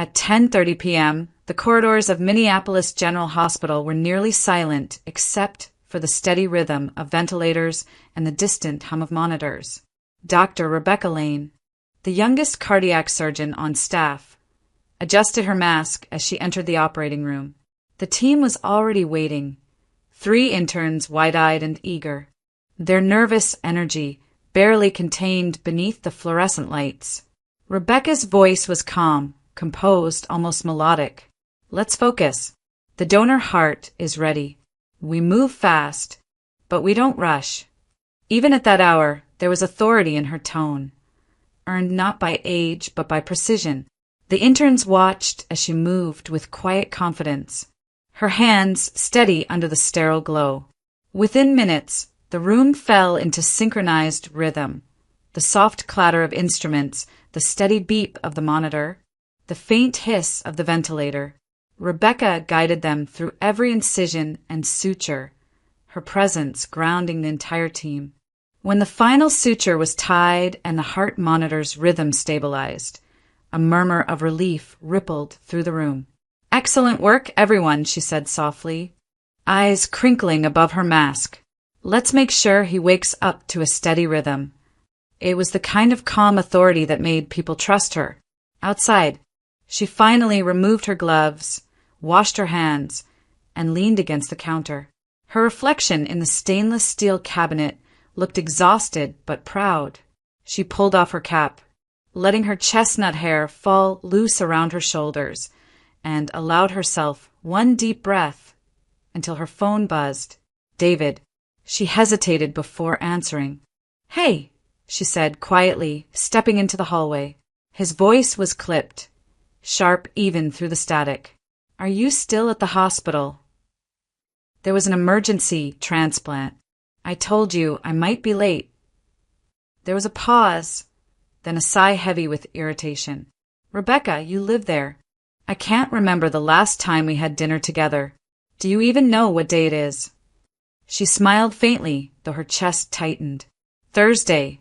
At 10:30 p.m., the corridors of Minneapolis General Hospital were nearly silent except for the steady rhythm of ventilators and the distant hum of monitors. Dr. Rebecca Lane, the youngest cardiac surgeon on staff, adjusted her mask as she entered the operating room. The team was already waiting, 3 interns wide-eyed and eager, their nervous energy barely contained beneath the fluorescent lights. Rebecca's voice was calm, composed, almost melodic. Let's focus. The donor heart is ready. We move fast, but we don't rush. Even at that hour, there was authority in her tone, earned not by age but by precision. The interns watched as she moved with quiet confidence, her hands steady under the sterile glow. Within minutes, the room fell into synchronized rhythm. The soft clatter of instruments, the steady beep of the monitor, the faint hiss of the ventilator. Rebecca guided them through every incision and suture, her presence grounding the entire team. When the final suture was tied and the heart monitor's rhythm stabilized, a murmur of relief rippled through the room. "Excellent work, everyone," she said softly, eyes crinkling above her mask. "Let's make sure he wakes up to a steady rhythm." It was the kind of calm authority that made people trust her. Outside, she finally removed her gloves, washed her hands, and leaned against the counter. Her reflection in the stainless steel cabinet looked exhausted but proud. She pulled off her cap, letting her chestnut hair fall loose around her shoulders, and allowed herself one deep breath until her phone buzzed. David. She hesitated before answering. "Hey," she said quietly, stepping into the hallway. His voice was clipped, sharp even through the static. "Are you still at the hospital? There was an emergency transplant. I told you I might be late." There was a pause, then a sigh heavy with irritation. "Rebecca, you live there. I can't remember the last time we had dinner together. Do you even know what day it is?" She smiled faintly, though her chest tightened. "Thursday,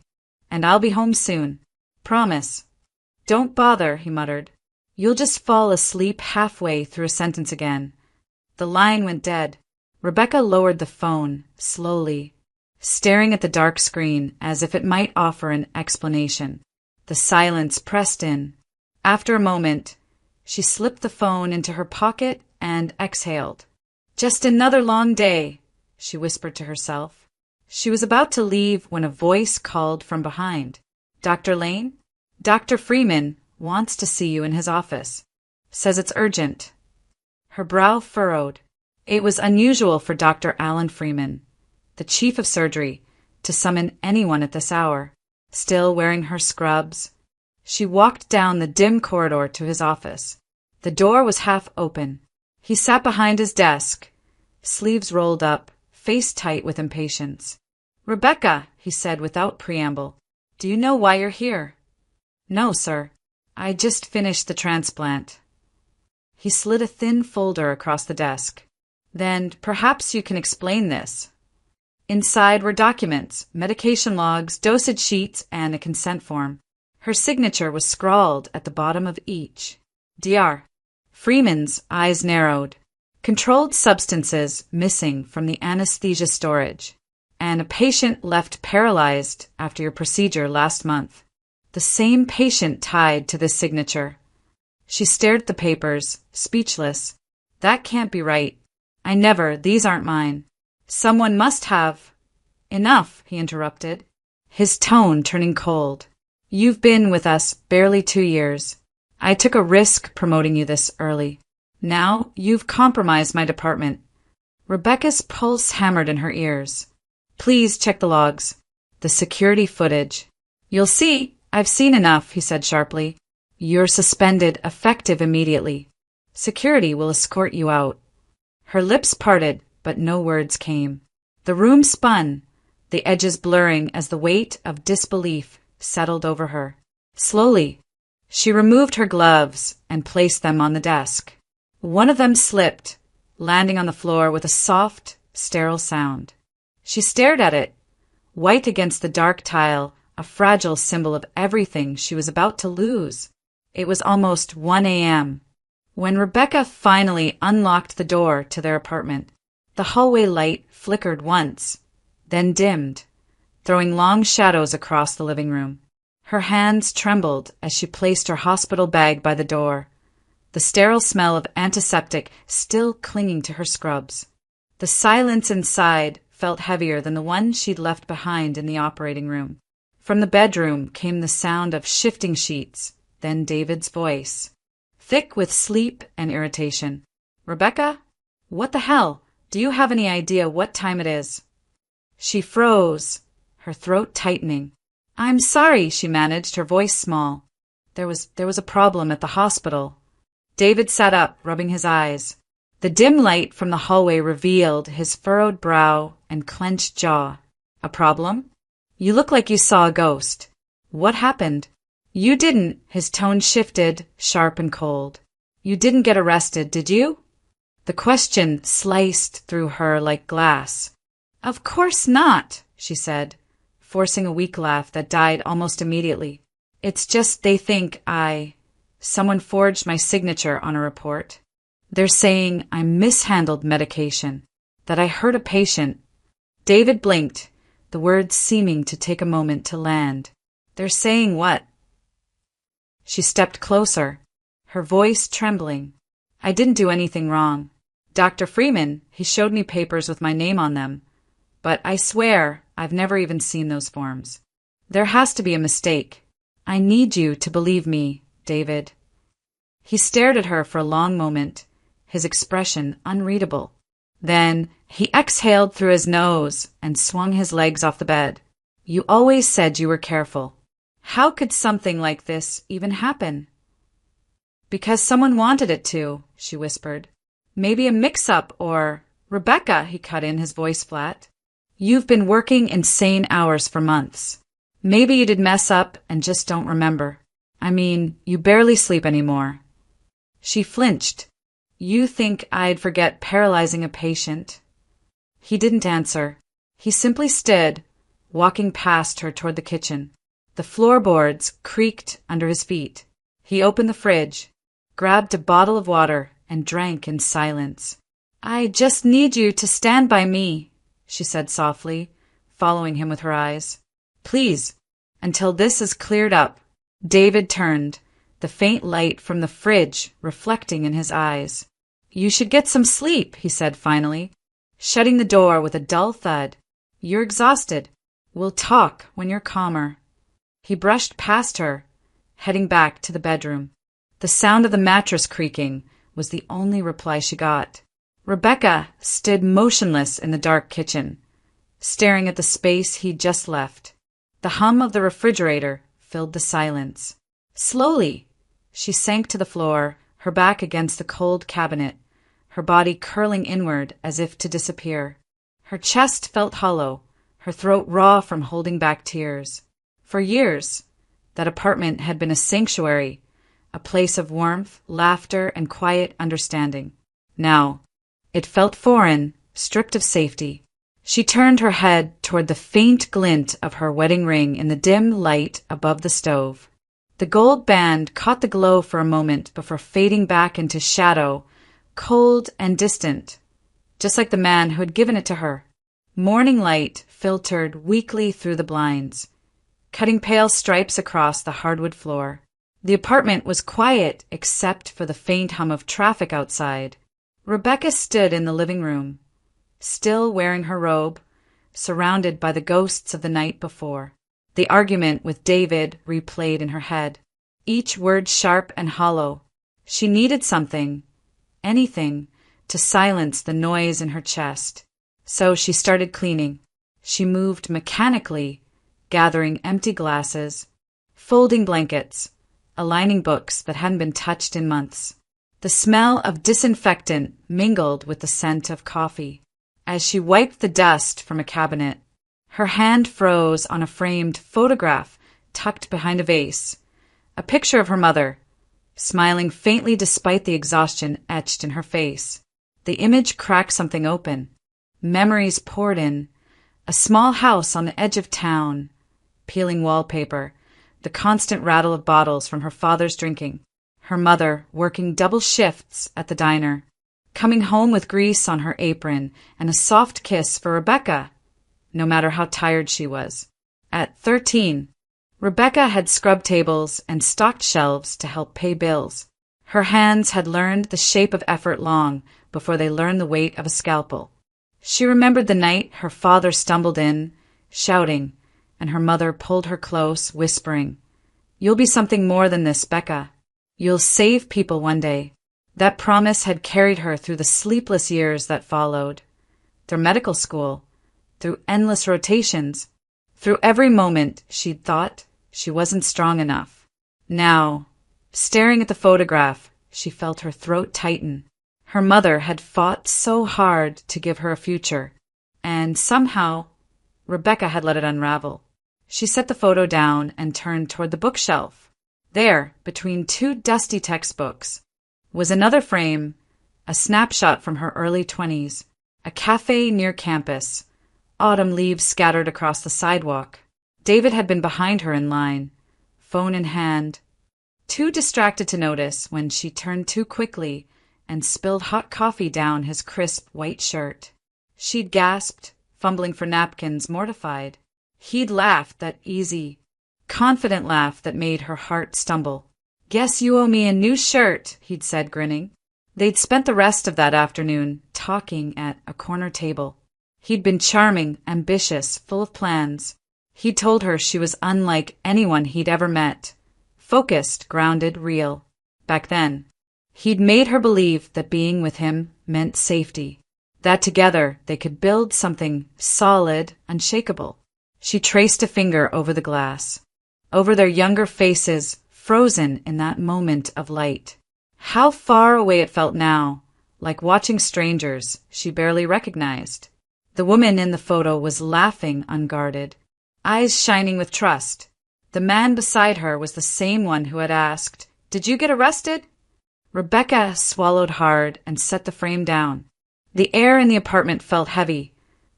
and I'll be home soon. Promise." "Don't bother," he muttered. "You'll just fall asleep halfway through a sentence again." The line went dead. Rebecca lowered the phone, slowly, staring at the dark screen as if it might offer an explanation. The silence pressed in. After a moment, she slipped the phone into her pocket and exhaled. "Just another long day," she whispered to herself. She was about to leave when a voice called from behind. "Dr. Lane? Dr. Freeman wants to see you in his office. Says it's urgent." Her brow furrowed. It was unusual for Dr. Alan Freeman, the chief of surgery, to summon anyone at this hour. Still wearing her scrubs, she walked down the dim corridor to his office. The door was half open. He sat behind his desk, sleeves rolled up, face tight with impatience. "Rebecca," he said without preamble, "do you know why you're here?" "No, sir. I just finished the transplant." He slid a thin folder across the desk. "Then perhaps you can explain this." Inside were documents, medication logs, dosage sheets, and a consent form. Her signature was scrawled at the bottom of each. Dr. Freeman's eyes narrowed. Controlled substances missing from the anesthesia storage, and a patient left paralyzed after your procedure last month. The same patient tied to this signature. She stared at the papers, speechless. "That can't be right. These aren't mine. Someone must have." "Enough," he interrupted, his tone turning cold. "You've been with us barely 2 years. I took a risk promoting you this early. Now you've compromised my department." Rebecca's pulse hammered in her ears. "Please check the logs. The security footage." "You'll see. I've seen enough," he said sharply. "You're suspended, effective immediately. Security will escort you out." Her lips parted, but no words came. The room spun, the edges blurring as the weight of disbelief settled over her. Slowly, she removed her gloves and placed them on the desk. One of them slipped, landing on the floor with a soft, sterile sound. She stared at it, white against the dark tile, a fragile symbol of everything she was about to lose. It was almost 1 a.m. when Rebecca finally unlocked the door to their apartment. The hallway light flickered once, then dimmed, throwing long shadows across the living room. Her hands trembled as she placed her hospital bag by the door, the sterile smell of antiseptic still clinging to her scrubs. The silence inside felt heavier than the one she'd left behind in the operating room. From the bedroom came the sound of shifting sheets, then David's voice, thick with sleep and irritation. "Rebecca? What the hell? Do you have any idea what time it is?" She froze, her throat tightening. "I'm sorry," she managed, her voice small. There was a problem at the hospital." David sat up, rubbing his eyes. The dim light from the hallway revealed his furrowed brow and clenched jaw. "A problem? You look like you saw a ghost. What happened?" "You didn't." His tone shifted, sharp and cold. "You didn't get arrested, did you?" The question sliced through her like glass. "Of course not," she said, forcing a weak laugh that died almost immediately. "It's just they think someone forged my signature on a report. They're saying I mishandled medication, that I hurt a patient." David blinked, the words seeming to take a moment to land. "They're saying what?" She stepped closer, her voice trembling. "I didn't do anything wrong. Dr. Freeman, he showed me papers with my name on them, but I swear I've never even seen those forms. There has to be a mistake. I need you to believe me, David." He stared at her for a long moment, his expression unreadable. Then he exhaled through his nose and swung his legs off the bed. "You always said you were careful. How could something like this even happen?" "Because someone wanted it to," she whispered. "Maybe a mix-up or—" "Rebecca," he cut in, his voice flat. "You've been working insane hours for months. Maybe you did mess up and just don't remember. I mean, you barely sleep anymore." She flinched. "You think I'd forget paralyzing a patient?" He didn't answer. He simply stood, walking past her toward the kitchen. The floorboards creaked under his feet. He opened the fridge, grabbed a bottle of water, and drank in silence. "I just need you to stand by me," she said softly, following him with her eyes. "Please, until this is cleared up." David turned, the faint light from the fridge reflecting in his eyes. "You should get some sleep," he said finally, shutting the door with a dull thud. "You're exhausted. We'll talk when you're calmer." He brushed past her, heading back to the bedroom. The sound of the mattress creaking was the only reply she got. Rebecca stood motionless in the dark kitchen, staring at the space he'd just left. The hum of the refrigerator filled the silence. Slowly, she sank to the floor, her back against the cold cabinet, her body curling inward as if to disappear. Her chest felt hollow, her throat raw from holding back tears. For years, that apartment had been a sanctuary, a place of warmth, laughter, and quiet understanding. Now, it felt foreign, stripped of safety. She turned her head toward the faint glint of her wedding ring in the dim light above the stove. The gold band caught the glow for a moment before fading back into shadow, cold and distant, just like the man who had given it to her. Morning light filtered weakly through the blinds, cutting pale stripes across the hardwood floor. The apartment was quiet except for the faint hum of traffic outside. Rebecca stood in the living room, still wearing her robe, surrounded by the ghosts of the night before. The argument with David replayed in her head, each word sharp and hollow. She needed something, anything, to silence the noise in her chest. So she started cleaning. She moved mechanically, gathering empty glasses, folding blankets, aligning books that hadn't been touched in months. The smell of disinfectant mingled with the scent of coffee. As she wiped the dust from a cabinet, her hand froze on a framed photograph tucked behind a vase, a picture of her mother, smiling faintly despite the exhaustion etched in her face. The image cracked something open. Memories poured in. A small house on the edge of town, peeling wallpaper, the constant rattle of bottles from her father's drinking, her mother working double shifts at the diner, coming home with grease on her apron and a soft kiss for Rebecca, no matter how tired she was. At 13, Rebecca had scrubbed tables and stocked shelves to help pay bills. Her hands had learned the shape of effort long before they learned the weight of a scalpel. She remembered the night her father stumbled in, shouting, and her mother pulled her close, whispering, "You'll be something more than this, Becca. You'll save people one day." That promise had carried her through the sleepless years that followed, through medical school, through endless rotations, through every moment she'd thought she wasn't strong enough. Now, staring at the photograph, she felt her throat tighten. Her mother had fought so hard to give her a future, and somehow Rebecca had let it unravel. She set the photo down and turned toward the bookshelf. There, between two dusty textbooks, was another frame, a snapshot from her early 20s, a cafe near campus, autumn leaves scattered across the sidewalk. David had been behind her in line, phone in hand, too distracted to notice when she turned too quickly and spilled hot coffee down his crisp white shirt. She'd gasped, fumbling for napkins, mortified. He'd laughed, that easy, confident laugh that made her heart stumble. "Guess you owe me a new shirt," he'd said, grinning. They'd spent the rest of that afternoon talking at a corner table. He'd been charming, ambitious, full of plans. He'd told her she was unlike anyone he'd ever met. Focused, grounded, real. Back then, he'd made her believe that being with him meant safety, that together they could build something solid, unshakable. She traced a finger over the glass, over their younger faces, frozen in that moment of light. How far away it felt now, like watching strangers she barely recognized. The woman in the photo was laughing unguarded, eyes shining with trust. The man beside her was the same one who had asked, "Did you get arrested?" Rebecca swallowed hard and set the frame down. The air in the apartment felt heavy,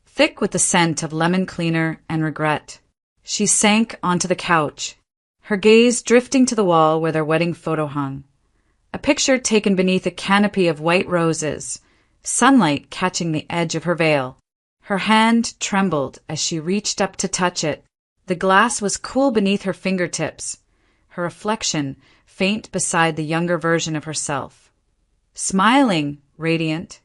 thick with the scent of lemon cleaner and regret. She sank onto the couch, her gaze drifting to the wall where their wedding photo hung. A picture taken beneath a canopy of white roses, sunlight catching the edge of her veil. Her hand trembled as she reached up to touch it. The glass was cool beneath her fingertips, her reflection faint beside the younger version of herself. Smiling, radiant,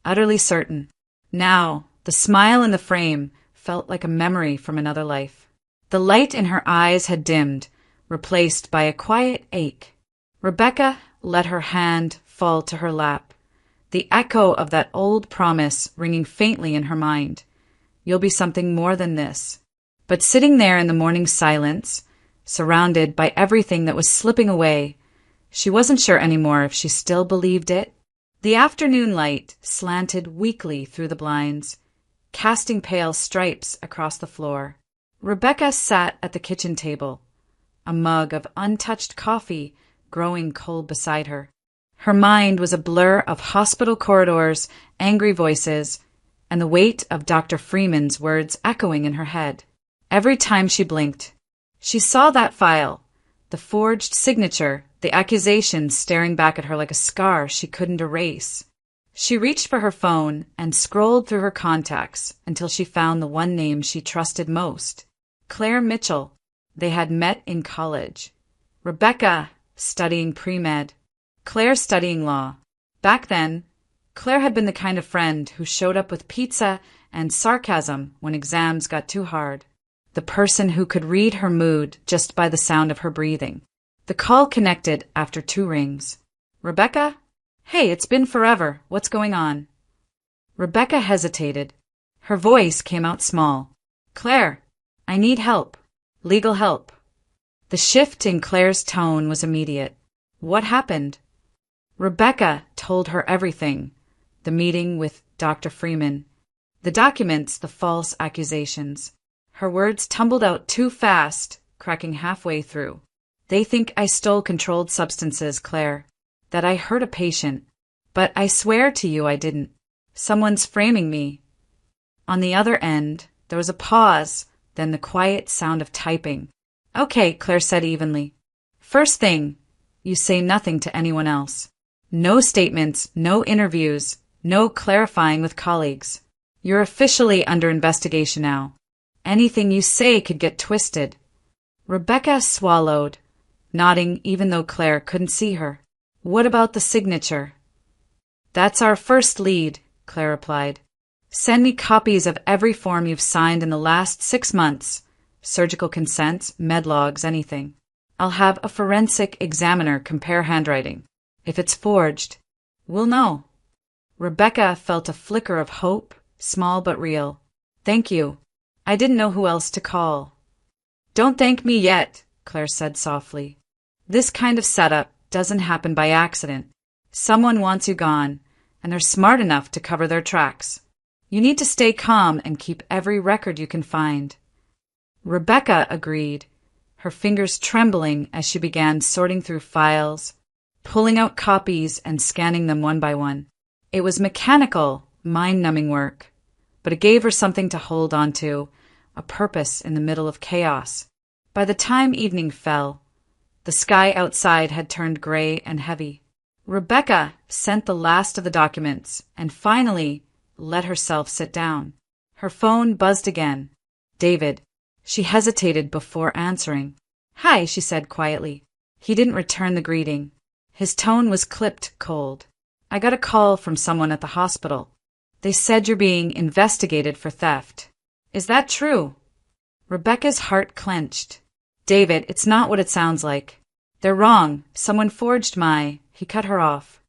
utterly certain. Now, the smile in the frame felt like a memory from another life. The light in her eyes had dimmed, replaced by a quiet ache. Rebecca let her hand fall to her lap, the echo of that old promise ringing faintly in her mind. "You'll be something more than this." But sitting there in the morning silence, surrounded by everything that was slipping away, she wasn't sure anymore if she still believed it. The afternoon light slanted weakly through the blinds, casting pale stripes across the floor. Rebecca sat at the kitchen table, a mug of untouched coffee growing cold beside her. Her mind was a blur of hospital corridors, angry voices, and the weight of Dr. Freeman's words echoing in her head. Every time she blinked, she saw that file, the forged signature, the accusations staring back at her like a scar she couldn't erase. She reached for her phone and scrolled through her contacts until she found the one name she trusted most. Claire Mitchell. They had met in college. Rebecca studying pre-med. Claire studying law. Back then, Claire had been the kind of friend who showed up with pizza and sarcasm when exams got too hard. The person who could read her mood just by the sound of her breathing. The call connected after 2 rings. "Rebecca? Hey, it's been forever. What's going on?" Rebecca hesitated. Her voice came out small. "Claire, I need help. Legal help." The shift in Claire's tone was immediate. "What happened?" Rebecca told her everything. The meeting with Dr. Freeman. The documents, the false accusations. Her words tumbled out too fast, cracking halfway through. "They think I stole controlled substances, Claire. That I hurt a patient. But I swear to you I didn't. Someone's framing me." On the other end, there was a pause, then the quiet sound of typing. Okay, Claire said evenly. First thing, you say nothing to anyone else. No statements, no interviews, no clarifying with colleagues. You're officially under investigation now. Anything you say could get twisted. Rebecca swallowed, nodding even though Claire couldn't see her. What about the signature? That's our first lead, Claire replied. Send me copies of every form you've signed in the last 6 months. Surgical consents, medlogs, anything. I'll have a forensic examiner compare handwriting. If it's forged, we'll know. Rebecca felt a flicker of hope, small but real. Thank you. I didn't know who else to call. Don't thank me yet, Claire said softly. This kind of setup doesn't happen by accident. Someone wants you gone, and they're smart enough to cover their tracks. You need to stay calm and keep every record you can find. Rebecca agreed, her fingers trembling as she began sorting through files, pulling out copies and scanning them one by one. It was mechanical, mind-numbing work, but it gave her something to hold on to, a purpose in the middle of chaos. By the time evening fell, the sky outside had turned gray and heavy. Rebecca sent the last of the documents and finally let herself sit down. Her phone buzzed again. David. She hesitated before answering. Hi, she said quietly. He didn't return the greeting. His tone was clipped cold. I got a call from someone at the hospital. They said you're being investigated for theft. Is that true? Rebecca's heart clenched. David, it's not what it sounds like. They're wrong. Someone forged my... He cut her off.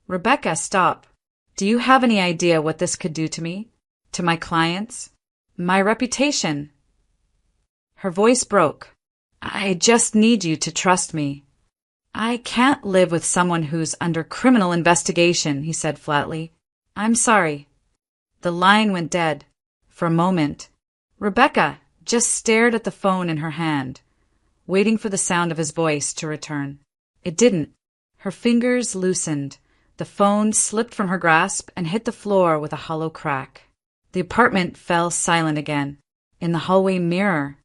Rebecca, stop. Do you have any idea what this could do to me? To my clients? My reputation? Her voice broke. I just need you to trust me. I can't live with someone who's under criminal investigation, he said flatly. I'm sorry. The line went dead. For a moment, Rebecca just stared at the phone in her hand, waiting for the sound of his voice to return. It didn't. Her fingers loosened. The phone slipped from her grasp and hit the floor with a hollow crack. The apartment fell silent again. In the hallway mirror,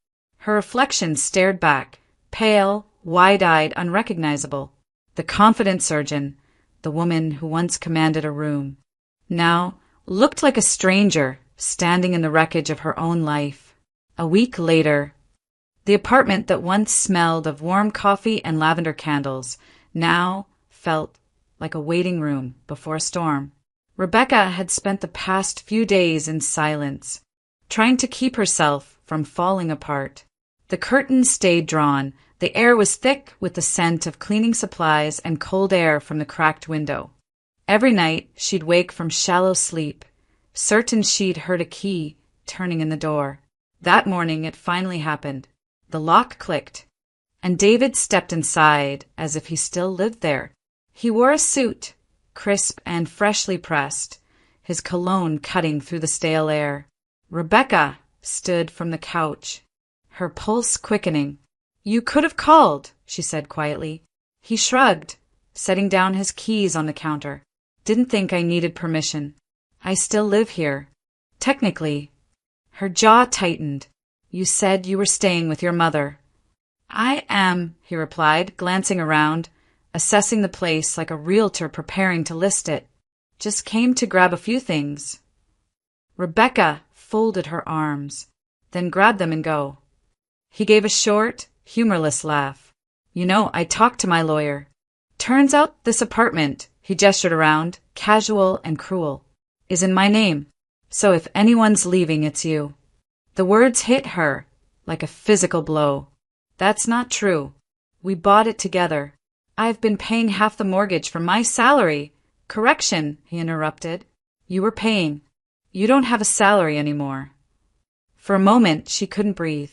her reflection stared back, pale, wide-eyed, unrecognizable. The confident surgeon, the woman who once commanded a room, now looked like a stranger standing in the wreckage of her own life. A week later, the apartment that once smelled of warm coffee and lavender candles now felt like a waiting room before a storm. Rebecca had spent the past few days in silence, trying to keep herself from falling apart. The curtains stayed drawn. The air was thick with the scent of cleaning supplies and cold air from the cracked window. Every night she'd wake from shallow sleep, certain she'd heard a key turning in the door. That morning it finally happened. The lock clicked, and David stepped inside as if he still lived there. He wore a suit, crisp and freshly pressed, his cologne cutting through the stale air. Rebecca stood from the couch, her pulse quickening. You could have called, she said quietly. He shrugged, setting down his keys on the counter. Didn't think I needed permission. I still live here. Technically. Her jaw tightened. You said you were staying with your mother. I am, he replied, glancing around, assessing the place like a realtor preparing to list it. Just came to grab a few things. Rebecca folded her arms, then grabbed them and go. He gave a short, humorless laugh. You know, I talked to my lawyer. Turns out this apartment, he gestured around, casual and cruel, is in my name. So if anyone's leaving, it's you. The words hit her like a physical blow. That's not true. We bought it together. I've been paying half the mortgage from my salary. Correction, he interrupted. You were paying. You don't have a salary anymore. For a moment, she couldn't breathe.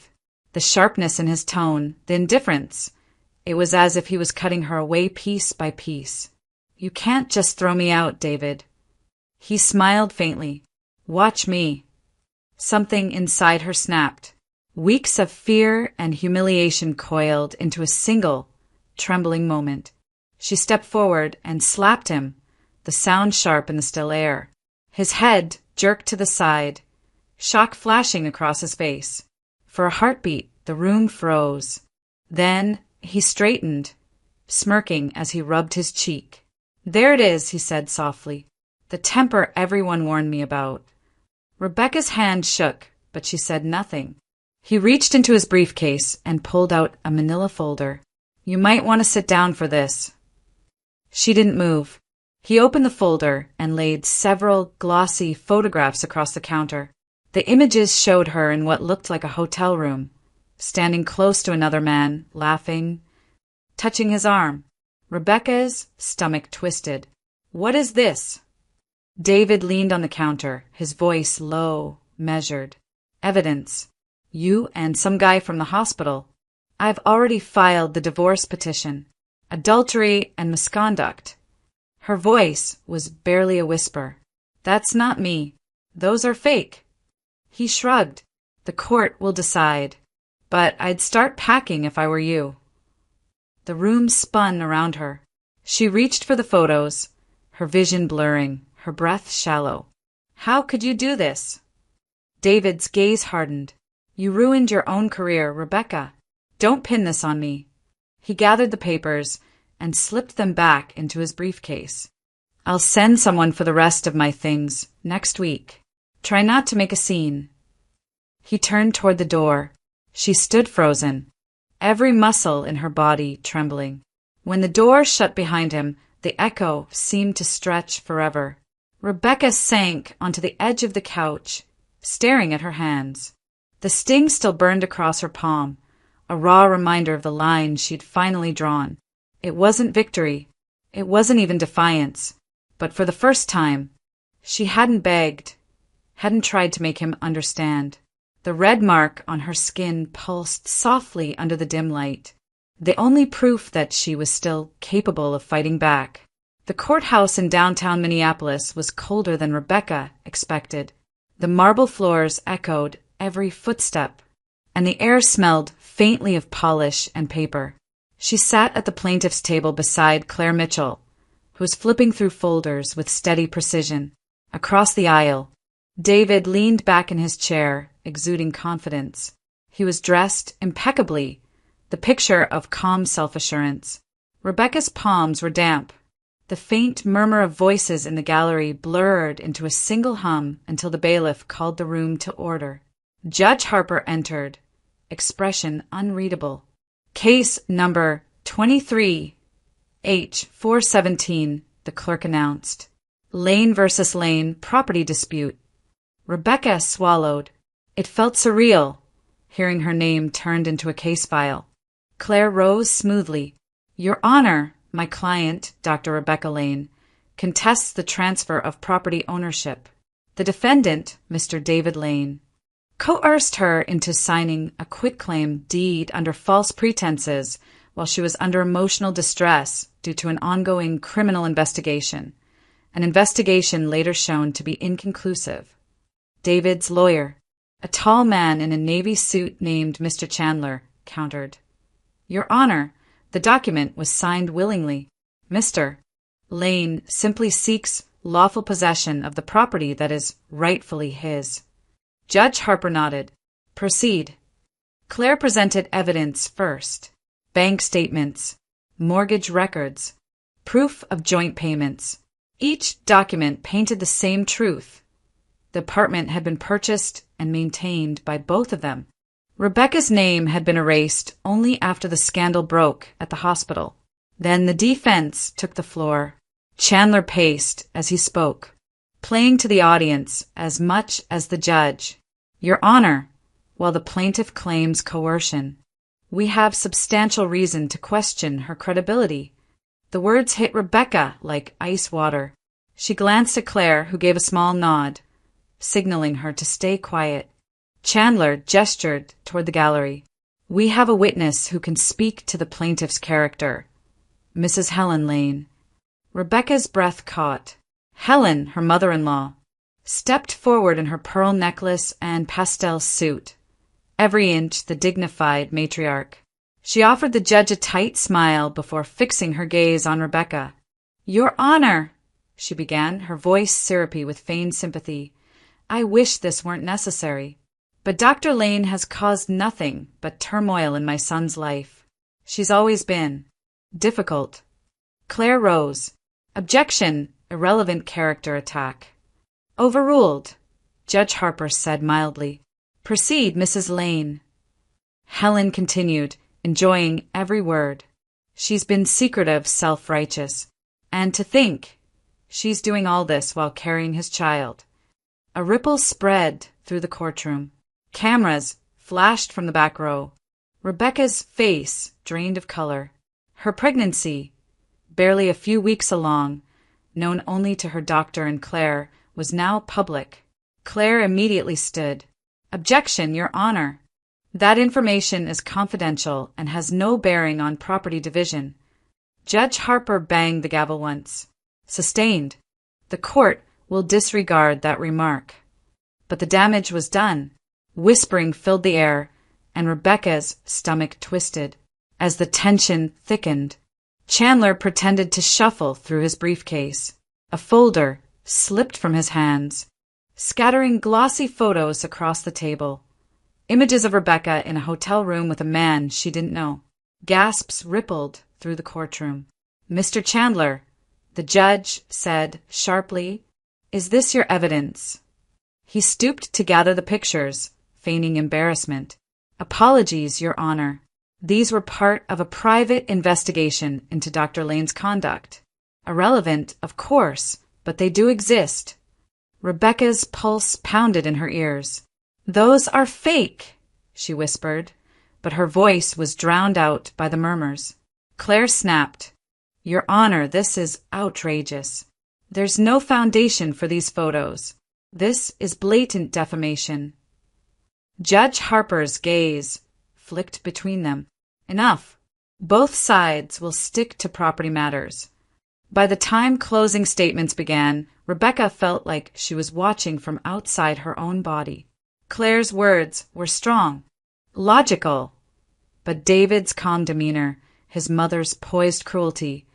The sharpness in his tone, the indifference. It was as if he was cutting her away piece by piece. You can't just throw me out, David. He smiled faintly. Watch me. Something inside her snapped. Weeks of fear and humiliation coiled into a single, trembling moment. She stepped forward and slapped him, the sound sharp in the still air. His head jerked to the side, shock flashing across his face. For a heartbeat, the room froze. Then he straightened, smirking as he rubbed his cheek. "There it is," he said softly. "The temper everyone warned me about." Rebecca's hand shook, but she said nothing. He reached into his briefcase and pulled out a manila folder. "You might want to sit down for this." She didn't move. He opened the folder and laid several glossy photographs across the counter. The images showed her in what looked like a hotel room, standing close to another man, laughing, touching his arm. Rebecca's stomach twisted. "What is this?" David leaned on the counter, his voice low, measured. "Evidence. You and some guy from the hospital. I've already filed the divorce petition. Adultery and misconduct." Her voice was barely a whisper. "That's not me. Those are fake." He shrugged. "The court will decide. But I'd start packing if I were you." The room spun around her. She reached for the photos, her vision blurring, her breath shallow. "How could you do this?" David's gaze hardened. "You ruined your own career, Rebecca. Don't pin this on me." He gathered the papers and slipped them back into his briefcase. "I'll send someone for the rest of my things next week. Try not to make a scene." He turned toward the door. She stood frozen, every muscle in her body trembling. When the door shut behind him, the echo seemed to stretch forever. Rebecca sank onto the edge of the couch, staring at her hands. The sting still burned across her palm, a raw reminder of the line she'd finally drawn. It wasn't victory. It wasn't even defiance. But for the first time, she hadn't begged, hadn't tried to make him understand. The red mark on her skin pulsed softly under the dim light, the only proof that she was still capable of fighting back. The courthouse in downtown Minneapolis was colder than Rebecca expected. The marble floors echoed every footstep, and the air smelled faintly of polish and paper. She sat at the plaintiff's table beside Claire Mitchell, who was flipping through folders with steady precision. Across the aisle, David leaned back in his chair, exuding confidence. He was dressed impeccably, the picture of calm self-assurance. Rebecca's palms were damp. The faint murmur of voices in the gallery blurred into a single hum until the bailiff called the room to order. Judge Harper entered, expression unreadable. "Case number 23H417, the clerk announced. Lane versus Lane, property dispute." Rebecca swallowed. It felt surreal, hearing her name turned into a case file. Claire rose smoothly. "Your Honor, my client, Dr. Rebecca Lane, contests the transfer of property ownership. The defendant, Mr. David Lane, coerced her into signing a quitclaim deed under false pretenses while she was under emotional distress due to an ongoing criminal investigation, an investigation later shown to be inconclusive. David's lawyer, a tall man in a navy suit named Mr. Chandler, countered. "Your Honor, the document was signed willingly. Mr. Lane simply seeks lawful possession of the property that is rightfully his." Judge Harper nodded. "Proceed." Claire presented evidence first. Bank statements, mortgage records, proof of joint payments. Each document painted the same truth. The apartment had been purchased and maintained by both of them. Rebecca's name had been erased only after the scandal broke at the hospital. Then the defense took the floor. Chandler paced as he spoke, playing to the audience as much as the judge. "Your Honor, while the plaintiff claims coercion, we have substantial reason to question her credibility." The words hit Rebecca like ice water. She glanced at Claire, who gave a small nod, signaling her to stay quiet. Chandler gestured toward the gallery. "We have a witness who can speak to the plaintiff's character. Mrs. Helen Lane." Rebecca's breath caught. Helen, her mother-in-law, stepped forward in her pearl necklace and pastel suit, every inch the dignified matriarch. She offered the judge a tight smile before fixing her gaze on Rebecca. "Your Honor," she began, her voice syrupy with feigned sympathy, "I wish this weren't necessary, but Dr. Lane has caused nothing but turmoil in my son's life. She's always been difficult. Claire rose. Objection, irrelevant character attack. Overruled, Judge Harper said mildly. Proceed, Mrs. Lane. Helen continued, enjoying every word. She's been secretive, self-righteous. And to think, she's doing all this while carrying his child. A ripple spread through the courtroom. Cameras flashed from the back row. Rebecca's face drained of color. Her pregnancy, barely a few weeks along, known only to her doctor and Claire, was now public. Claire immediately stood. Objection, Your Honor. That information is confidential and has no bearing on property division. Judge Harper banged the gavel once. Sustained. The court will disregard that remark. But the damage was done. Whispering filled the air, and Rebecca's stomach twisted. As the tension thickened, Chandler pretended to shuffle through his briefcase. A folder slipped from his hands, scattering glossy photos across the table. Images of Rebecca in a hotel room with a man she didn't know. Gasps rippled through the courtroom. Mr. Chandler, the judge said sharply, is this your evidence? He stooped to gather the pictures, feigning embarrassment. Apologies, Your Honor. These were part of a private investigation into Dr. Lane's conduct. Irrelevant, of course, but they do exist. Rebecca's pulse pounded in her ears. Those are fake, she whispered, but her voice was drowned out by the murmurs. Claire snapped. Your Honor, this is outrageous. There's no foundation for these photos. This is blatant defamation. Judge Harper's gaze flicked between them. Enough. Both sides will stick to property matters. By the time closing statements began, Rebecca felt like she was watching from outside her own body. Claire's words were strong, logical, but David's calm demeanor, his mother's poised cruelty,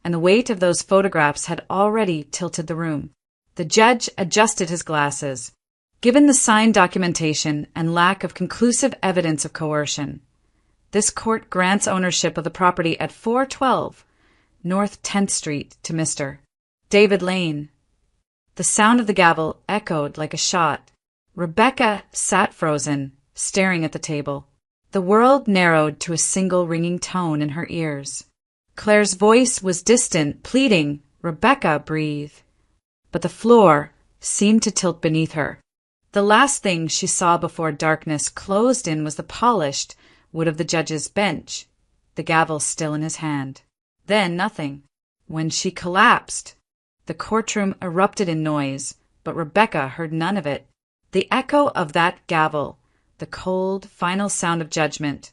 and the weight of those photographs had already tilted the room. The judge adjusted his glasses. Given the signed documentation and lack of conclusive evidence of coercion, this court grants ownership of the property at 412 North 10th Street to Mr. David Lane. The sound of the gavel echoed like a shot. Rebecca sat frozen, staring at the table. The world narrowed to a single ringing tone in her ears. Claire's voice was distant, pleading, Rebecca, breathe. But the floor seemed to tilt beneath her. The last thing she saw before darkness closed in was the polished wood of the judge's bench, the gavel still in his hand. Then nothing. When she collapsed, the courtroom erupted in noise, but Rebecca heard none of it. The echo of that gavel, the cold, final sound of judgment,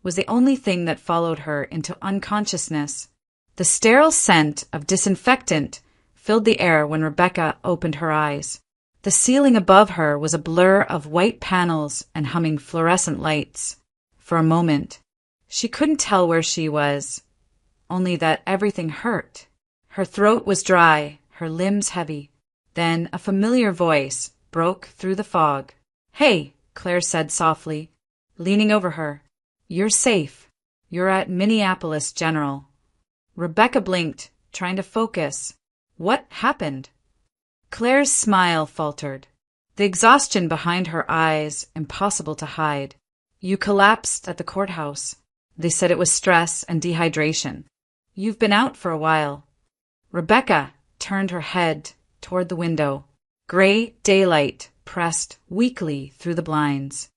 was the only thing that followed her into unconsciousness. The sterile scent of disinfectant filled the air when Rebecca opened her eyes. The ceiling above her was a blur of white panels and humming fluorescent lights. For a moment, she couldn't tell where she was, only that everything hurt. Her throat was dry, her limbs heavy. Then a familiar voice broke through the fog. Hey, Claire said softly, leaning over her. You're safe. You're at Minneapolis General. Rebecca blinked, trying to focus. What happened? Claire's smile faltered. The exhaustion behind her eyes impossible to hide. You collapsed at the courthouse. They said it was stress and dehydration. You've been out for a while. Rebecca turned her head toward the window. Gray daylight pressed weakly through the blinds.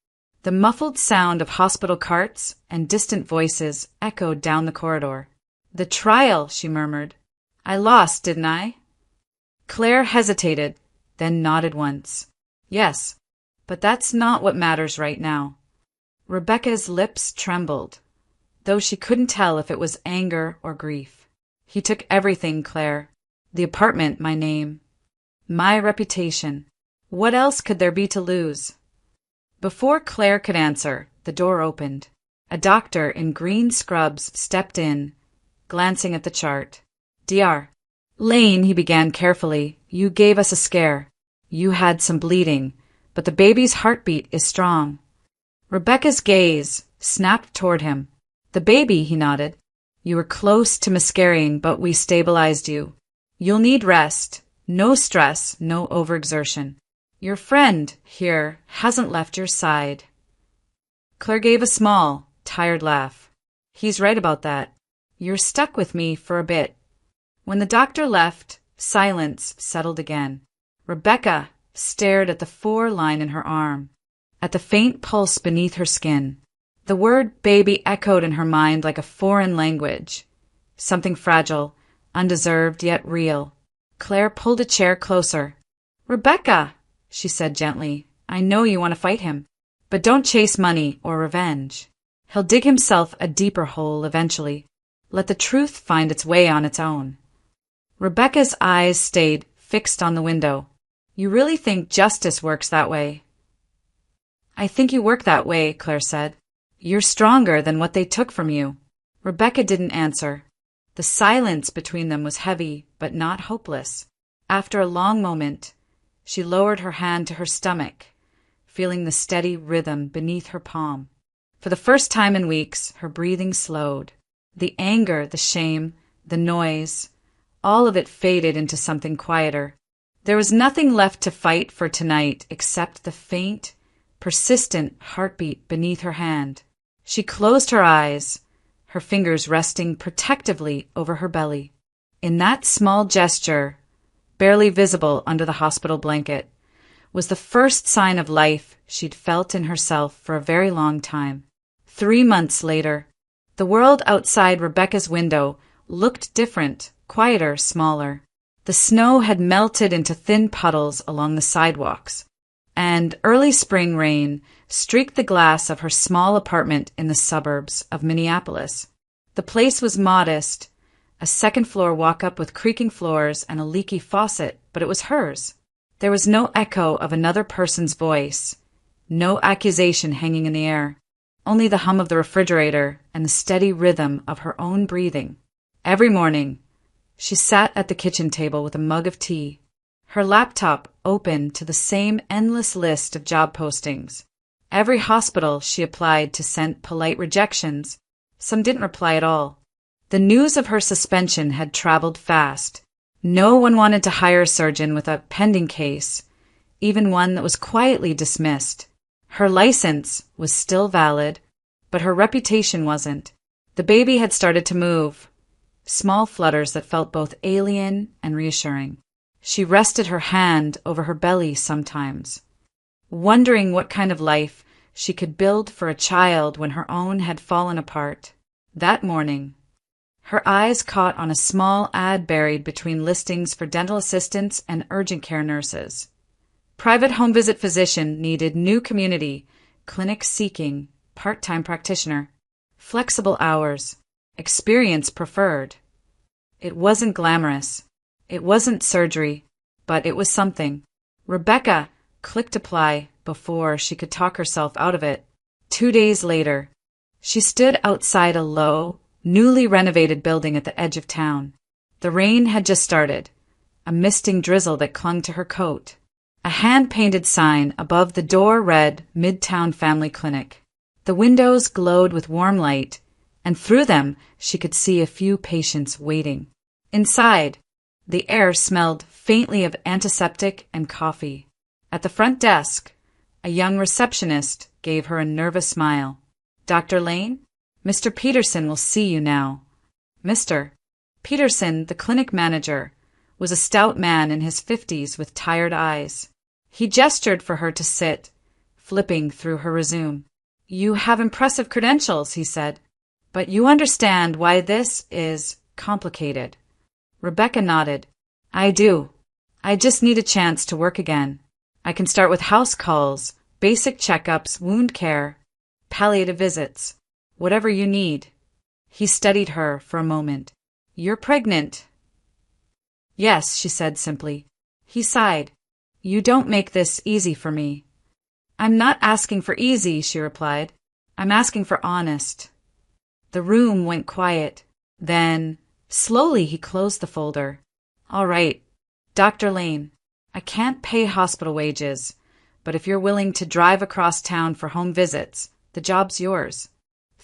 The muffled sound of hospital carts and distant voices echoed down the corridor. The trial, she murmured. I lost, didn't I? Claire hesitated, then nodded once. Yes, but that's not what matters right now. Rebecca's lips trembled, though she couldn't tell if it was anger or grief. He took everything, Claire. The apartment, my name. My reputation. What else could there be to lose? Before Claire could answer, the door opened. A doctor in green scrubs stepped in, glancing at the chart. Dr. Lane, he began carefully, you gave us a scare. You had some bleeding, but the baby's heartbeat is strong. Rebecca's gaze snapped toward him. The baby, he nodded. You were close to miscarrying, but we stabilized you. You'll need rest. No stress, no overexertion. Your friend here hasn't left your side. Claire gave a small, tired laugh. He's right about that. You're stuck with me for a bit. When the doctor left, silence settled again. Rebecca stared at the 4 line in her arm, at the faint pulse beneath her skin. The word baby echoed in her mind like a foreign language. Something fragile, undeserved yet real. Claire pulled a chair closer. Rebecca, she said gently, I know you want to fight him, but don't chase money or revenge. He'll dig himself a deeper hole eventually. Let the truth find its way on its own. Rebecca's eyes stayed fixed on the window. You really think justice works that way? I think you work that way, Claire said. You're stronger than what they took from you. Rebecca didn't answer. The silence between them was heavy, but not hopeless. After a long moment, she lowered her hand to her stomach, feeling the steady rhythm beneath her palm. For the first time in weeks, her breathing slowed. The anger, the shame, the noise, all of it faded into something quieter. There was nothing left to fight for tonight except the faint, persistent heartbeat beneath her hand. She closed her eyes, her fingers resting protectively over her belly. In that small gesture, barely visible under the hospital blanket, was the first sign of life she'd felt in herself for a very long time. 3 months later, the world outside Rebecca's window looked different, quieter, smaller. The snow had melted into thin puddles along the sidewalks, and early spring rain streaked the glass of her small apartment in the suburbs of Minneapolis. The place was modest, a second-floor walk-up with creaking floors and a leaky faucet, but it was hers. There was no echo of another person's voice, no accusation hanging in the air, only the hum of the refrigerator and the steady rhythm of her own breathing. Every morning, she sat at the kitchen table with a mug of tea, her laptop open to the same endless list of job postings. Every hospital she applied to sent polite rejections. Some didn't reply at all. The news of her suspension had traveled fast. No one wanted to hire a surgeon with a pending case, even one that was quietly dismissed. Her license was still valid, but her reputation wasn't. The baby had started to move, small flutters that felt both alien and reassuring. She rested her hand over her belly sometimes, wondering what kind of life she could build for a child when her own had fallen apart. That morning, her eyes caught on a small ad buried between listings for dental assistants and urgent care nurses. Private home visit physician needed new community, clinic seeking, part-time practitioner, flexible hours, experience preferred. It wasn't glamorous. It wasn't surgery, but it was something. Rebecca clicked apply before she could talk herself out of it. 2 days later, she stood outside a low, newly renovated building at the edge of town. The rain had just started, a misting drizzle that clung to her coat. A hand-painted sign above the door read Midtown Family Clinic. The windows glowed with warm light, and through them she could see a few patients waiting. Inside, the air smelled faintly of antiseptic and coffee. At the front desk, a young receptionist gave her a nervous smile. Dr. Lane? Mr. Peterson will see you now. Mr. Peterson, the clinic manager, was a stout man in his 50s with tired eyes. He gestured for her to sit, flipping through her resume. You have impressive credentials, he said, but you understand why this is complicated. Rebecca nodded. I do. I just need a chance to work again. I can start with house calls, basic checkups, wound care, palliative visits, whatever you need. He studied her for a moment. You're pregnant. Yes, she said simply. He sighed. You don't make this easy for me. I'm not asking for easy, she replied. I'm asking for honest. The room went quiet. Then, slowly he closed the folder. All right, Dr. Lane, I can't pay hospital wages, but if you're willing to drive across town for home visits, the job's yours.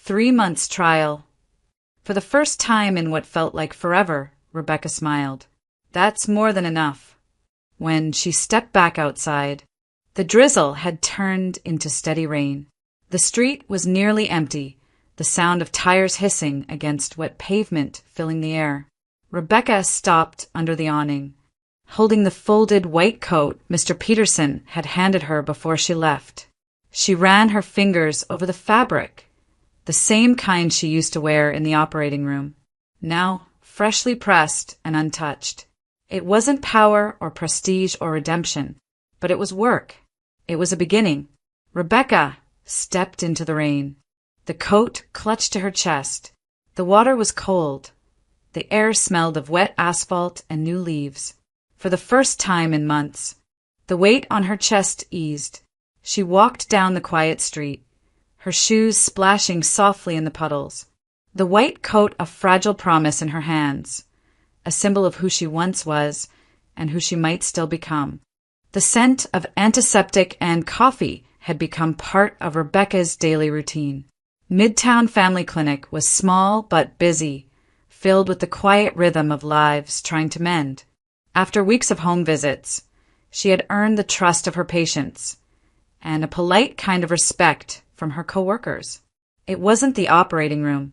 3 months trial. For the first time in what felt like forever, Rebecca smiled. That's more than enough. When she stepped back outside, the drizzle had turned into steady rain. The street was nearly empty, the sound of tires hissing against wet pavement filling the air. Rebecca stopped under the awning, holding the folded white coat Mr. Peterson had handed her before she left. She ran her fingers over the fabric, the same kind she used to wear in the operating room, now freshly pressed and untouched. It wasn't power or prestige or redemption, but it was work. It was a beginning. Rebecca stepped into the rain. The coat clutched to her chest. The water was cold. The air smelled of wet asphalt and new leaves. For the first time in months, the weight on her chest eased. She walked down the quiet street, her shoes splashing softly in the puddles, the white coat a fragile promise in her hands, a symbol of who she once was and who she might still become. The scent of antiseptic and coffee had become part of Rebecca's daily routine. Midtown Family Clinic was small but busy, filled with the quiet rhythm of lives trying to mend. After weeks of home visits, she had earned the trust of her patients and a polite kind of respect from her coworkers. It wasn't the operating room,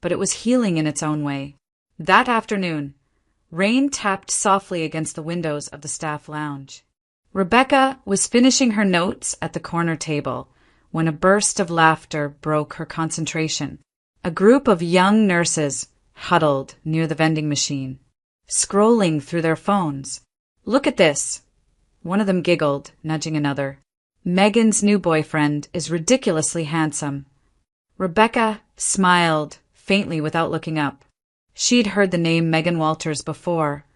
but it was healing in its own way. That afternoon, rain tapped softly against the windows of the staff lounge. Rebecca was finishing her notes at the corner table when a burst of laughter broke her concentration. A group of young nurses huddled near the vending machine, scrolling through their phones. "Look at this," one of them giggled, nudging another. "Megan's new boyfriend is ridiculously handsome." Rebecca smiled faintly without looking up. She'd heard the name Megan Walters before,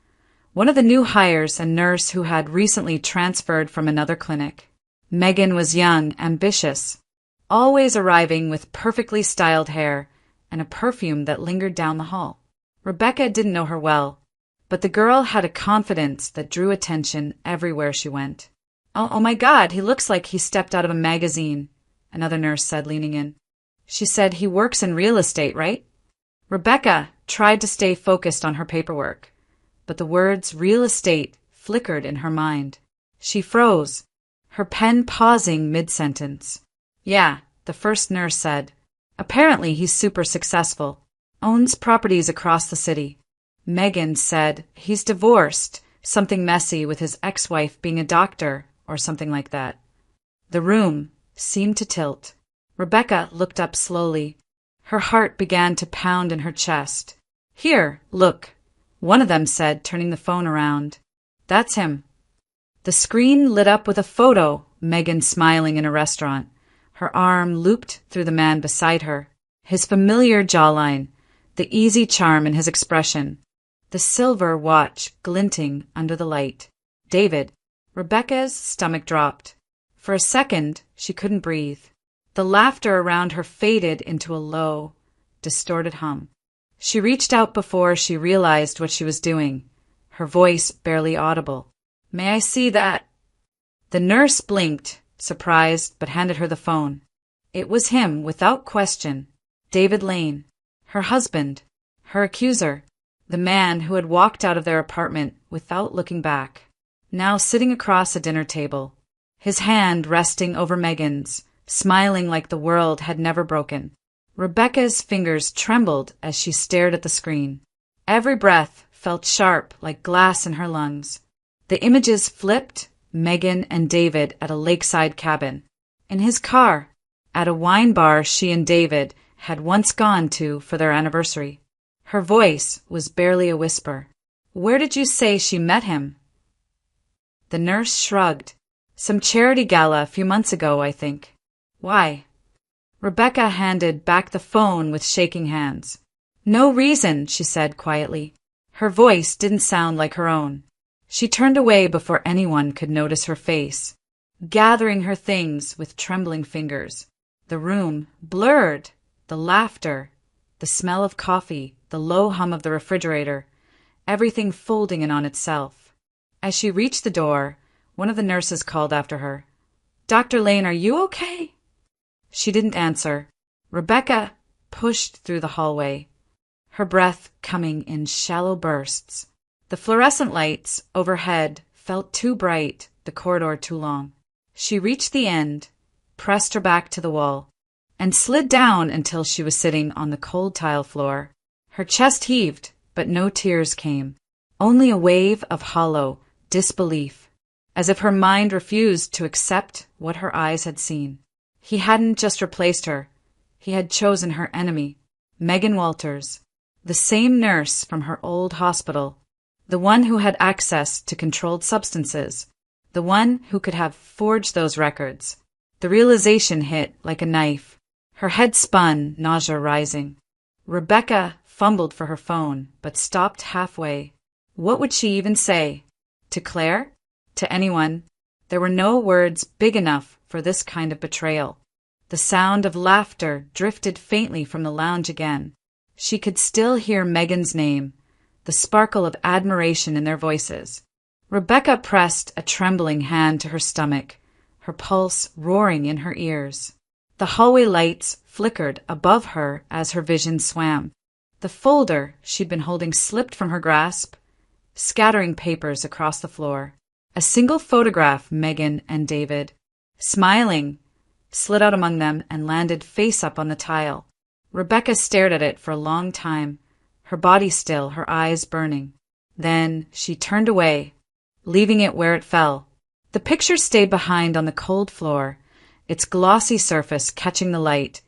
one of the new hires, a nurse who had recently transferred from another clinic. Megan was young, ambitious, always arriving with perfectly styled hair and a perfume that lingered down the hall. Rebecca didn't know her well, but the girl had a confidence that drew attention everywhere she went. Oh my God, he looks like he stepped out of a magazine," another nurse said, leaning in. She said, "He works in real estate, right?" Rebecca tried to stay focused on her paperwork, but the words real estate flickered in her mind. She froze, her pen pausing mid-sentence. "Yeah," the first nurse said. "Apparently he's super successful. Owns properties across the city." Megan said, "He's divorced, something messy with his ex-wife being a doctor, or something like that." The room seemed to tilt. Rebecca looked up slowly. Her heart began to pound in her chest. "Here, look," one of them said, turning the phone around. "That's him." The screen lit up with a photo, Megan smiling in a restaurant, her arm looped through the man beside her, his familiar jawline, the easy charm in his expression, the silver watch glinting under the light. David. Rebecca's stomach dropped. For a second, she couldn't breathe. The laughter around her faded into a low, distorted hum. She reached out before she realized what she was doing, her voice barely audible. "May I see that?" The nurse blinked, surprised, but handed her the phone. It was him, without question, David Lane, her husband, her accuser, the man who had walked out of their apartment without looking back, now sitting across a dinner table, his hand resting over Megan's, smiling like the world had never broken. Rebecca's fingers trembled as she stared at the screen. Every breath felt sharp like glass in her lungs. The images flipped, Megan and David at a lakeside cabin, in his car, at a wine bar she and David had once gone to for their anniversary. Her voice was barely a whisper. "Where did you say she met him?" The nurse shrugged. "Some charity gala a few months ago, I think." "Why?" Rebecca handed back the phone with shaking hands. "No reason," she said quietly. Her voice didn't sound like her own. She turned away before anyone could notice her face, gathering her things with trembling fingers. The room blurred, the laughter, the smell of coffee, the low hum of the refrigerator, everything folding in on itself. As she reached the door, one of the nurses called after her, "Dr. Lane, are you okay?" She didn't answer. Rebecca pushed through the hallway, her breath coming in shallow bursts. The fluorescent lights overhead felt too bright, the corridor too long. She reached the end, pressed her back to the wall, and slid down until she was sitting on the cold tile floor. Her chest heaved, but no tears came. Only a wave of hollow disbelief, as if her mind refused to accept what her eyes had seen. He hadn't just replaced her. He had chosen her enemy, Megan Walters, the same nurse from her old hospital, the one who had access to controlled substances, the one who could have forged those records. The realization hit like a knife. Her head spun, nausea rising. Rebecca fumbled for her phone, but stopped halfway. What would she even say? To Claire? To anyone? There were no words big enough for this kind of betrayal. The sound of laughter drifted faintly from the lounge again. She could still hear Megan's name, the sparkle of admiration in their voices. Rebecca pressed a trembling hand to her stomach, her pulse roaring in her ears. The hallway lights flickered above her as her vision swam. The folder she'd been holding slipped from her grasp, scattering papers across the floor. A single photograph, Megan and David, smiling, slid out among them and landed face up on the tile. Rebecca stared at it for a long time, her body still, her eyes burning. Then she turned away, leaving it where it fell. The picture stayed behind on the cold floor, its glossy surface catching the light,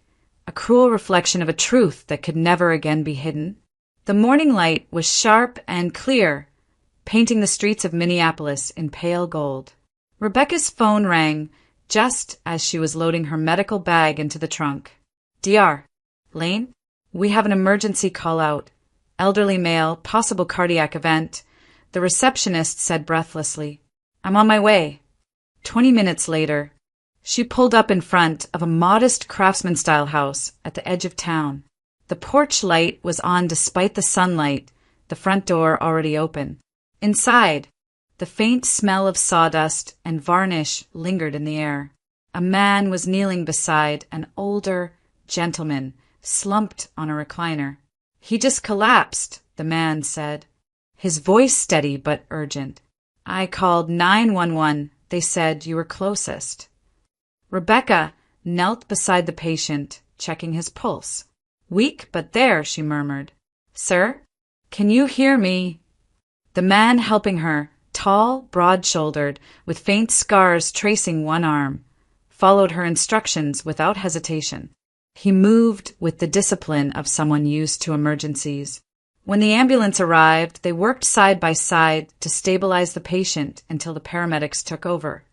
a cruel reflection of a truth that could never again be hidden. The morning light was sharp and clear, painting the streets of Minneapolis in pale gold. Rebecca's phone rang just as she was loading her medical bag into the trunk. DR. Lane? We have an emergency call out. Elderly male, possible cardiac event. The receptionist said breathlessly. I'm on my way. 20 minutes later, she pulled up in front of a modest craftsman-style house at the edge of town. The porch light was on despite the sunlight, the front door already open. Inside, the faint smell of sawdust and varnish lingered in the air. A man was kneeling beside an older gentleman, slumped on a recliner. He just collapsed, the man said, his voice steady but urgent. I called 911. They said you were closest. Rebecca knelt beside the patient, checking his pulse. Weak, but there, she murmured. Sir, can you hear me? The man helping her, tall, broad-shouldered, with faint scars tracing one arm, followed her instructions without hesitation. He moved with the discipline of someone used to emergencies. When the ambulance arrived, they worked side by side to stabilize the patient until the paramedics took over.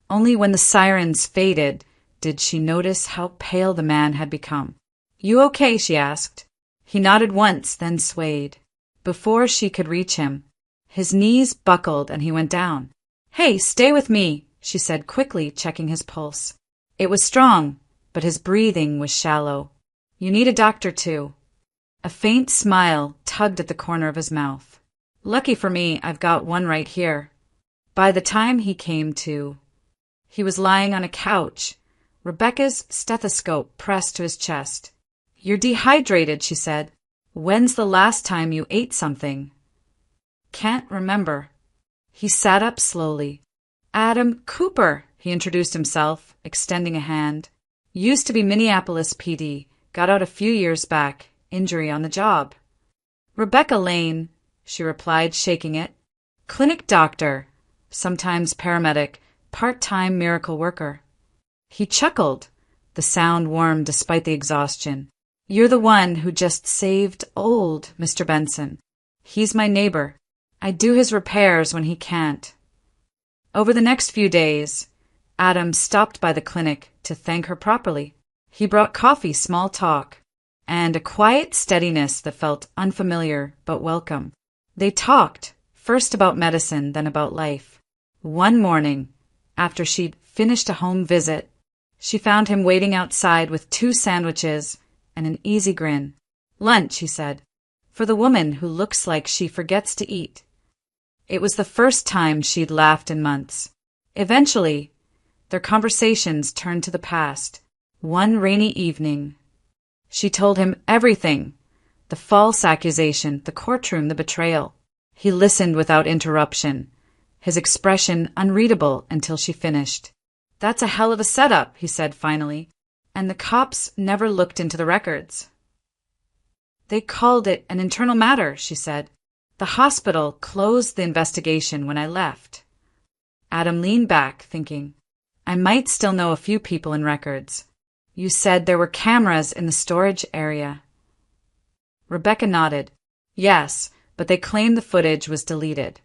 Only when the sirens faded did she notice how pale the man had become. You okay? She asked. He nodded once, then swayed. Before she could reach him, his knees buckled and he went down. Hey, stay with me, she said quickly, checking his pulse. It was strong, but his breathing was shallow. You need a doctor too. A faint smile tugged at the corner of his mouth. Lucky for me, I've got one right here. By the time he came to, he was lying on a couch, Rebecca's stethoscope pressed to his chest. You're dehydrated, she said. When's the last time you ate something? Can't remember. He sat up slowly. Adam Cooper, he introduced himself, extending a hand. Used to be Minneapolis PD, got out a few years back, injury on the job. Rebecca Lane, she replied, shaking it. Clinic doctor, sometimes paramedic, part-time miracle worker. He chuckled, the sound warm despite the exhaustion. You're the one who just saved old Mr. Benson. He's my neighbor. I do his repairs when he can't. Over the next few days, Adam stopped by the clinic to thank her properly. He brought coffee, small talk, and a quiet steadiness that felt unfamiliar but welcome. They talked, first about medicine, then about life. One morning, after she'd finished a home visit, she found him waiting outside with 2 sandwiches and an easy grin. Lunch, he said, for the woman who looks like she forgets to eat. It was the first time she'd laughed in months. Eventually, their conversations turned to the past. One rainy evening, She told him everything. The false accusation, the courtroom, the betrayal. He listened without interruption, his expression unreadable until she finished. "That's a hell of a setup," he said finally. "And the cops never looked into the records." "They called it an internal matter," she said. "The hospital closed the investigation when I left." Adam leaned back, thinking, "I might still know a few people in records. You said there were cameras in the storage area." Rebecca nodded. "Yes, but they claimed the footage was deleted."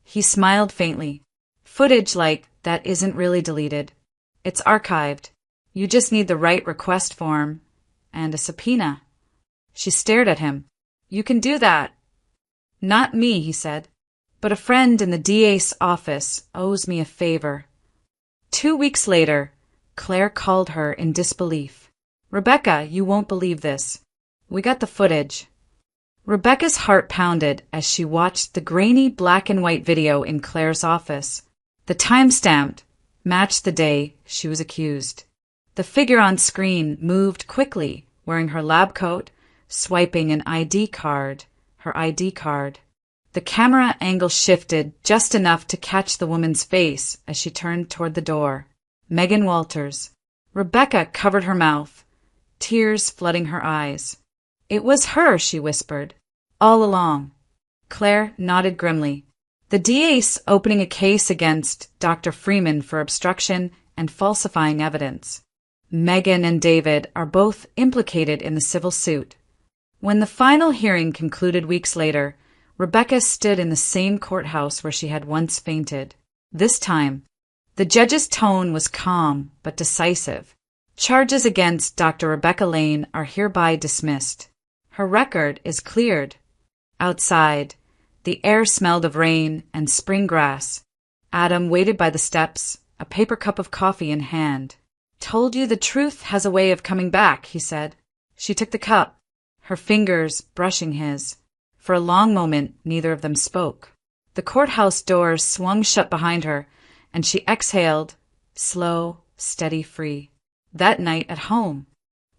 He smiled faintly. "Footage like that isn't really deleted. It's archived. You just need the right request form and a subpoena." She stared at him. "You can do that." "Not me," he said. "But a friend in the DA's office owes me a favor." 2 weeks later, Claire called her in disbelief. "Rebecca, you won't believe this. We got the footage." Rebecca's heart pounded as she watched the grainy black and white video in Claire's office. The timestamp matched the day she was accused. The figure on screen moved quickly, wearing her lab coat, swiping an ID card, her ID card. The camera angle shifted just enough to catch the woman's face as she turned toward the door. Megan Walters. Rebecca covered her mouth, tears flooding her eyes. "It was her," she whispered. "All along." Claire nodded grimly. "The DA's opening a case against Dr. Freeman for obstruction and falsifying evidence. Megan and David are both implicated in the civil suit." When the final hearing concluded weeks later, Rebecca stood in the same courthouse where she had once fainted. This time, the judge's tone was calm but decisive. "Charges against Dr. Rebecca Lane are hereby dismissed. Her record is cleared." Outside, the air smelled of rain and spring grass. Adam waited by the steps, a paper cup of coffee in hand. "Told you the truth has a way of coming back," he said. She took the cup, her fingers brushing his. For a long moment, neither of them spoke. The courthouse doors swung shut behind her, and she exhaled, slow, steady, free. That night at home,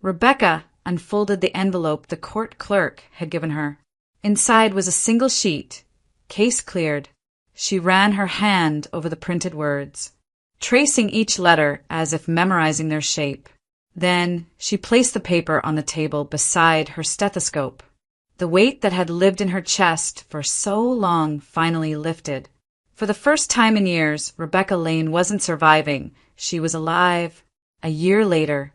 Rebecca unfolded the envelope the court clerk had given her. Inside was a single sheet, case cleared. She ran her hand over the printed words, tracing each letter as if memorizing their shape. Then she placed the paper on the table beside her stethoscope. The weight that had lived in her chest for so long finally lifted. For the first time in years, Rebecca Lane wasn't surviving. She was alive. A year later,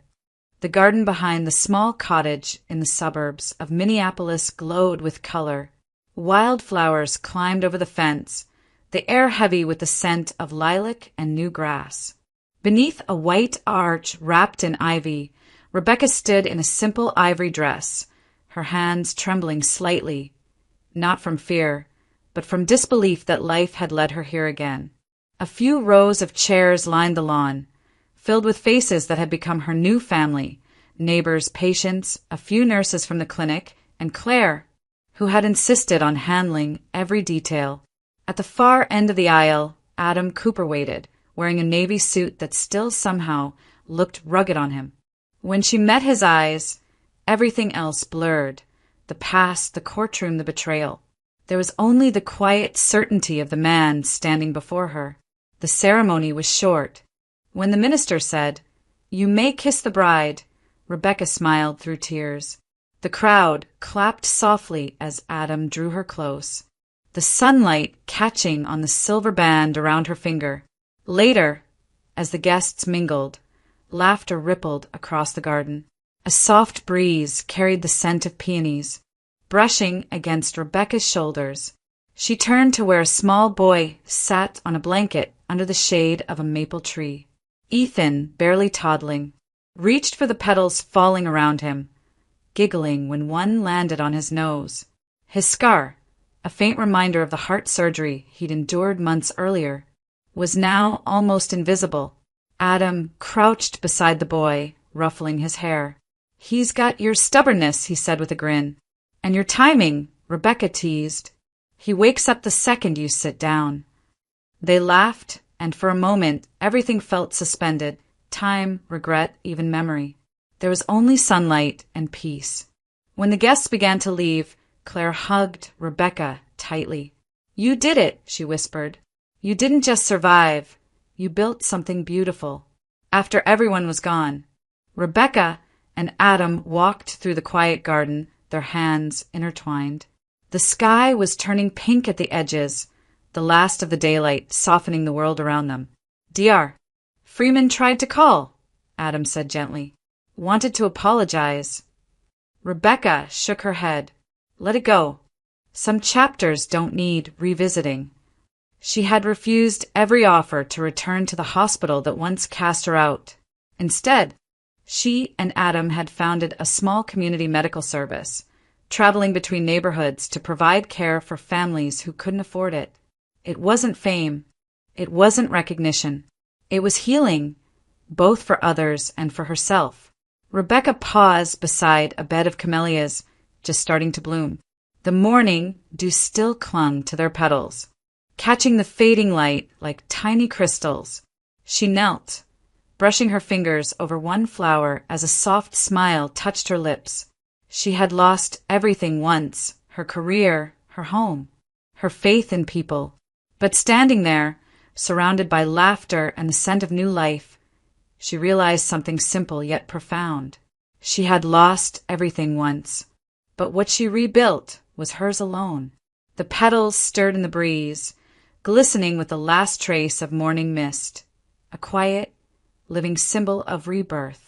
the garden behind the small cottage in the suburbs of Minneapolis glowed with color. Wildflowers climbed over the fence, the air heavy with the scent of lilac and new grass. Beneath a white arch wrapped in ivy, Rebecca stood in a simple ivory dress, her hands trembling slightly, not from fear, but from disbelief that life had led her here again. A few rows of chairs lined the lawn, filled with faces that had become her new family, neighbors, patients, a few nurses from the clinic, and Claire, who had insisted on handling every detail. At the far end of the aisle, Adam Cooper waited, wearing a navy suit that still somehow looked rugged on him. When she met his eyes, everything else blurred, the past, the courtroom, the betrayal. There was only the quiet certainty of the man standing before her. The ceremony was short. When the minister said, "You may kiss the bride," Rebecca smiled through tears. The crowd clapped softly as Adam drew her close, the sunlight catching on the silver band around her finger. Later, as the guests mingled, laughter rippled across the garden. A soft breeze carried the scent of peonies, brushing against Rebecca's shoulders. She turned to where a small boy sat on a blanket under the shade of a maple tree. Ethan, barely toddling, reached for the petals falling around him, giggling when one landed on his nose. His scar, a faint reminder of the heart surgery he'd endured months earlier, was now almost invisible. Adam crouched beside the boy, ruffling his hair. "He's got your stubbornness," he said with a grin. "And your timing," Rebecca teased. "He wakes up the second you sit down." They laughed, and for a moment everything felt suspended, time, regret, even memory. There was only sunlight and peace. When the guests began to leave, Claire hugged Rebecca tightly. "You did it," she whispered. "You didn't just survive. You built something beautiful." After everyone was gone, Rebecca and Adam walked through the quiet garden, their hands intertwined. The sky was turning pink at the edges, the last of the daylight softening the world around them. "Dr. Freeman tried to call," Adam said gently. "Wanted to apologize." Rebecca shook her head. "Let it go. Some chapters don't need revisiting." She had refused every offer to return to the hospital that once cast her out. Instead, she and Adam had founded a small community medical service, traveling between neighborhoods to provide care for families who couldn't afford it. It wasn't fame. It wasn't recognition. It was healing, both for others and for herself. Rebecca paused beside a bed of camellias just starting to bloom. The morning dew still clung to their petals, catching the fading light like tiny crystals. She knelt, brushing her fingers over one flower as a soft smile touched her lips. She had lost everything once, her career, her home, her faith in people. But standing there, surrounded by laughter and the scent of new life, she realized something simple yet profound. She had lost everything once, but what she rebuilt was hers alone. The petals stirred in the breeze, glistening with the last trace of morning mist, a quiet, living symbol of rebirth.